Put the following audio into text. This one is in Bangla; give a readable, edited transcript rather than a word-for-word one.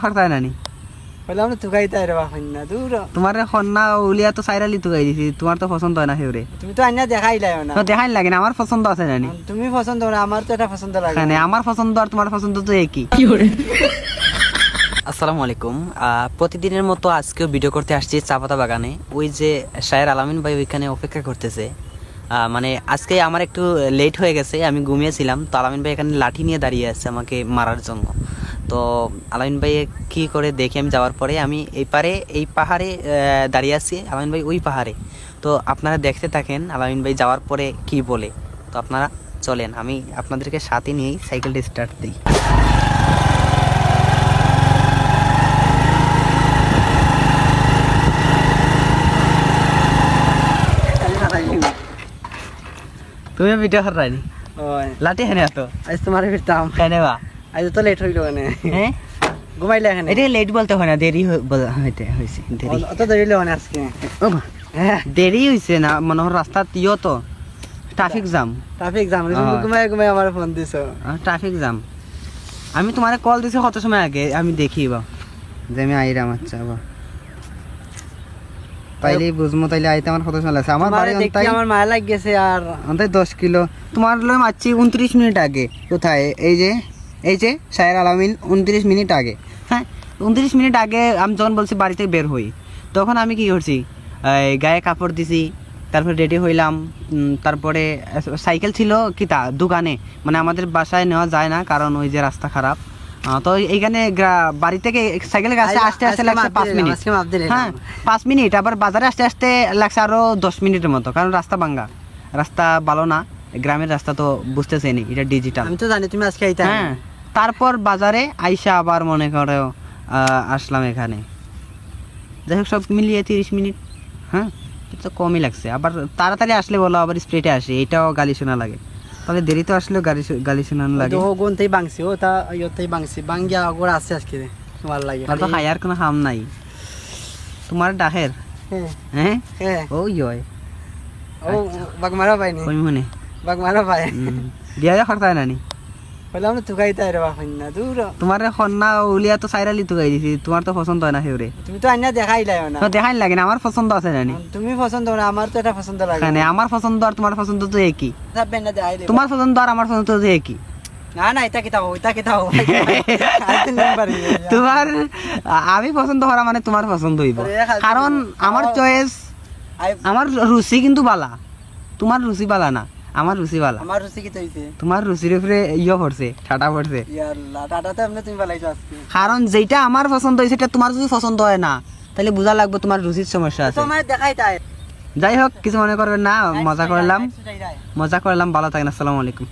খরচায় নানি বললাম না তুকাই তাই রে বাপন না দূর তোমার খন্না উলিয়া তো সাইরালি তুকাই দিছি তোমার তো পছন্দ হয় না সেউরে তুমি তো আইনা দেখাইলাই না তো দেখাই লাগে না আমার পছন্দ আছে নানি তুমি পছন্দ না আমার তো এটা পছন্দ লাগে মানে আমার পছন্দ আর তোমার পছন্দ তো একই আসসালামু আলাইকুম প্রতিদিনের মতো আজকেও ভিডিও করতে আসছি চাপাতা বাগানে ওই যে শায়ের আলামিন ভাই ওইখানে অপেক্ষা করতেছে মানে আজকে আমার একটু লেট হয়ে গেছে আমি ঘুমিয়েছিলাম তো আলামিন ভাই এখানে লাঠি নিয়ে দাঁড়িয়ে আছে আমাকে মারার জন্য তো আলামিন ভাই কী করে দেখে আমি যাওয়ার পরে আমি এই পাহাড়ে দাঁড়িয়ে আছি আলামিন ভাই ওই পাহাড়ে তো আপনারা দেখতে থাকেন আলামিন ভাই যাওয়ার পরে কি বলে তো আপনারা চলেন আমি আপনাদেরকে সাথে নিয়েই সাইকেলটা স্টার্ট দিই তুমি ভিডিও কর রানি লাঠি হেনে আতো আজ তোমার ফিরতাম কেনে বা আজ তো লেট হইল মানে হ্যাঁ ঘুমাইলে এখানে এটা লেট বলতে হয় না দেরি হইতে হয়েছে দেরি অত দেরি মানে আজকে ও মা, দেরি হয়েছে না মনে হয় রাস্তা ইয়ো তো ট্রাফিক জ্যাম ট্রাফিক জ্যাম ঘুমাই ঘুমাই আমার ফোন দিছো ট্রাফিক জ্যাম আমি তোমার কল দিছি কত সময় আগে আমি দেখি বা যে আমি আইরাম আচ্ছা বা তাইলে বুঝমো তাইলে আইতে আমার কত সময় লাগছে আমার বাড়ি দেখি আমার মায়া লাগ গেছে আর অন্তাই 10 কিলো তোমার লয় মারছি 29 মিনিট আগে কোথায় এই যে শায়ের আলামিন 29 মিনিট আগে হ্যাঁ 29 মিনিট আগে আমি যখন বলছি বাড়ি থেকে বের হই তখন আমি কি করছি গায়ে কাপড় দিছি তারপরে রেডি হইলাম তারপরে সাইকেল ছিল কি তা দোকানে মানে আমাদের বাসায় নেওয়া যায় না কারণ ওই যে রাস্তা খারাপ তো এইখানে বাড়ি থেকে সাইকেলে আসতে আসতে আসতে লাগছে 5 মিনিট হ্যাঁ 5 মিনিট আবার বাজারে আসতে আসতে লাগছে আরো 10 মিনিটের মতো কারণ রাস্তা ভাঙ্গা রাস্তা ভালো না গ্রামের রাস্তা তো বুঝতেছেনি এটা ডিজিটাল আমি তো জানি তুমি আজকে আইতা হ্যাঁ তারপর বাজারে আইসা আবার মনে করো আসলাম এখানে যাই হোক সব মিলিয়ে 30 মিনিট হ্যাঁ তো কমই লাগছে আবার তাড়াতাড়ি আসলে বলো আবার স্প্রেটে আসে এটাও গালি শোনা লাগে তাহলে দেরি তো আসলেও গালি শোনানো লাগে তো গোনতেই বাংছি ও তা ইয়তেই বাংছি বাঙ্গিয়া আগর আছে আজকে তোমার লাগে আর তো হায়ার কোনো হাম নাই তোমার ডাহের হ্যাঁ হ্যাঁ ও ইয় ও বাগমারা পাইনি ওই মনে বাগমারা পাই বিয়া খরচায় নানি বললাম না তুকাই তাই রে বাপন না দূর তোমার খন্না উলিয়া তো সাইরালি তুকাই দিছি তোমার তো পছন্দ হয় না সেউরে তুমি তো আইনা দেখাইলাই না তো দেখাই লাগে না আমার পছন্দ আছে নানি তুমি পছন্দ না আমার তো এটা পছন্দ লাগে মানে আমার পছন্দ আর তোমার পছন্দ তো একই থাকবেন না দেখাইলে তোমার পছন্দ আর আমার পছন্দ তো একই না না এটা কি তাও তোমার আমি পছন্দ করা মানে তোমার পছন্দ হইব কারণ আমার চয়েস আমার রুচি কিন্তু বালা তোমার রুচি বালা না আমার রুচি বালা আমার রুচি কি হইছে তোমার রুচির উপরে পড়ছে ঠাটা পড়ছে ইয়াল্লাহ টাটাতে এমনি তুমি বালাইছো আজকে কারণ যেটা আমার পছন্দ হয়েছে সেটা তোমার যদি পছন্দ হয় না তাহলে বোঝা লাগবে তোমার রুচির সমস্যা আছে তোমার দেখাই তাই যাই হোক কিছু মনে করবেন না মজা করলাম ভালো থাকেন আসসালামু আলাইকুম